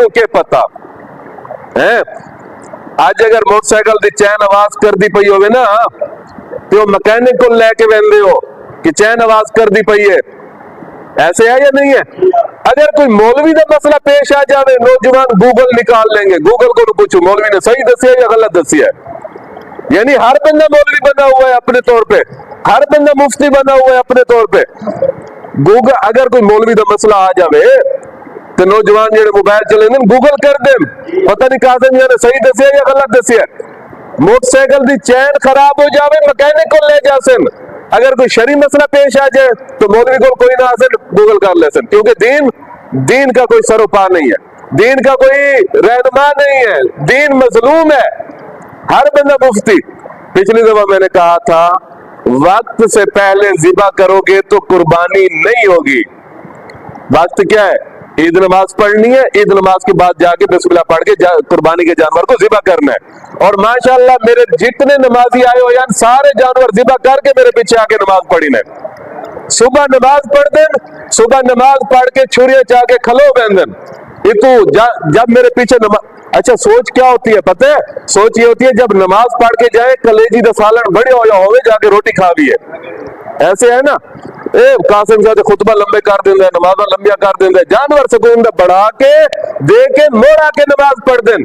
کو क्या पता है। आज अगर मोटरसाइकिल की चैन आवाज कर दी पई होवे ना तो मैकेनिक को लेके वेंदे हो कि चैन आवाज कर दी पई है, ऐसे है या नहीं है। अगर कोई मौलवी का मसला पेश आ जाए, नौजवान गूगल निकाल लेंगे, गूगल को पूछो मौलवी ने सही दसिया या गलत दसिया है। यानी हर बंदा मौलवी बना हुआ है अपने तौर पे, हर बंदा मुफ्ती बना हुआ है अपने तौर पे। गूगल अगर कोई मौलवी का मसला आ जाए तो नौजवान जो मोबाइल चले गूगल कर दे, पता नहीं कहा ने सही दसिया या गलत दसिया। मोटरसाइकिल की चैन खराब हो जाए मैकेनिक को ले जा सन, अगर कोई शरी मसला पेश आ जाए तो मौलवी को कोई ना आसन गूगल कर ले सन, क्योंकि दीन का कोई सरोपा नहीं है, दीन का कोई रहनुमा नहीं है, दीन मजलूम है, हर बंदा मुफ्ती। पिछली दफा मैंने कहा था वक्त से पहले ज़िबा करोगे तो कुर्बानी नहीं होगी। वक्त क्या है, ईद नमाज पढ़नी है, ईद नमाज के बाद जाके बिस्मिल्लाह पढ़ के कुर्बानी के जानवर को ज़िबा करना है। और माशाअल्लाह मेरे जितने नमाजी आए हो यार सारे जानवर ज़िबा करके मेरे पीछे आके नमाज पढ़ी ने। सुबह नमाज पढ़ देन, सुबह नमाज पढ़ के छुरिया चाके खलो बहन जब मेरे पीछे नमाज। अच्छा सोच क्या होती है पता है, सोच ये होती है जब नमाज पढ़ के जाए कलेजी दा सालन बड़े हो जाओ जाके रोटी खा भी है, ऐसे है ना। कासिम साहब खुतबा लंबे कर देंगे, नमाजा लंबिया कर देंगे, जानवर सुकून बढ़ा के दे के मोड़ा के नमाज पढ़ दें।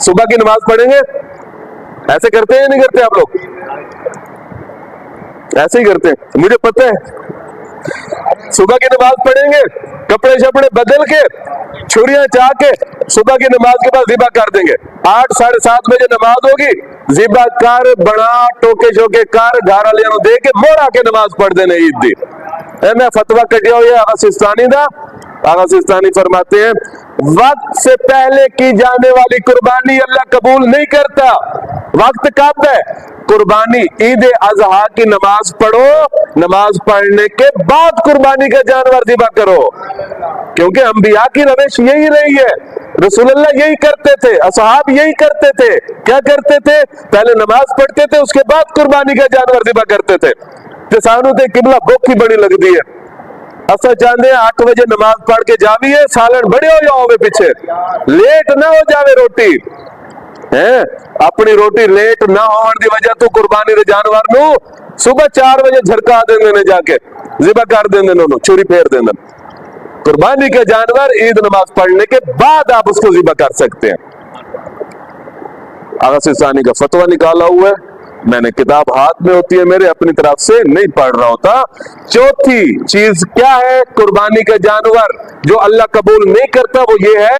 सुबह की नमाज पढ़ेंगे, ऐसे करते हैं नहीं करते आप लोग, ऐसे ही करते हैं मुझे पता है। सुबह की नमाज पढ़ेंगे, कपड़े शपड़े बदल के छुरियां चाह के सुबह की नमाज के बाद ज़िबा कर देंगे। 8 साढ़े 7 बजे नमाज होगी, ज़िबा कर बना टोके शोके कर घर वाले दे के मोड़ा के नमाज पढ़ देने ईद दी। मैं फतवा कटिया हुआ आगा सिस्तानी दा, आगा सिस्तानी फरमाते हैं वक्त से पहले की जाने वाली कुर्बानी अल्लाह कबूल नहीं करता। वक्त कब है, कुर्बानी ईद अजहा की नमाज पढ़ो, नमाज पढ़ने के बाद कुर्बानी का जानवर ज़िबा करो, क्योंकि अंबिया की रविश यही रही है, रसूलुल्लाह यही करते थे, असहाब यही करते थे। क्या करते थे, पहले नमाज पढ़ते थे उसके बाद कुर्बानी का जानवर ज़िबा करते थे। ते सानू ते किबला भुख ही बड़ी लगती है, असा चाहते हैं 8 बजे नमाज पढ़ के जावी है, सालन बड़े हो जाओगे पीछे, लेट ना हो जावे रोटी है। अपनी रोटी लेट ना होने की वजह तो कुर्बानी के जानवर नू सुबह 4 बजे झरका देंगे ने, जाके ज़िबा कर देंगे, छुरी फेर देंगे। कुर्बानी के जानवर ईद नमाज पढ़ने के बाद आप उसको ज़िबा कर सकते हैं। आगा सिस्तानी का फतवा निकाला हुआ है, मैंने किताब हाथ में होती है मेरे, अपनी तरफ से नहीं पढ़ रहा होता। चौथी चीज क्या है कुर्बानी का जानवर जो अल्लाह कबूल नहीं करता, वो ये है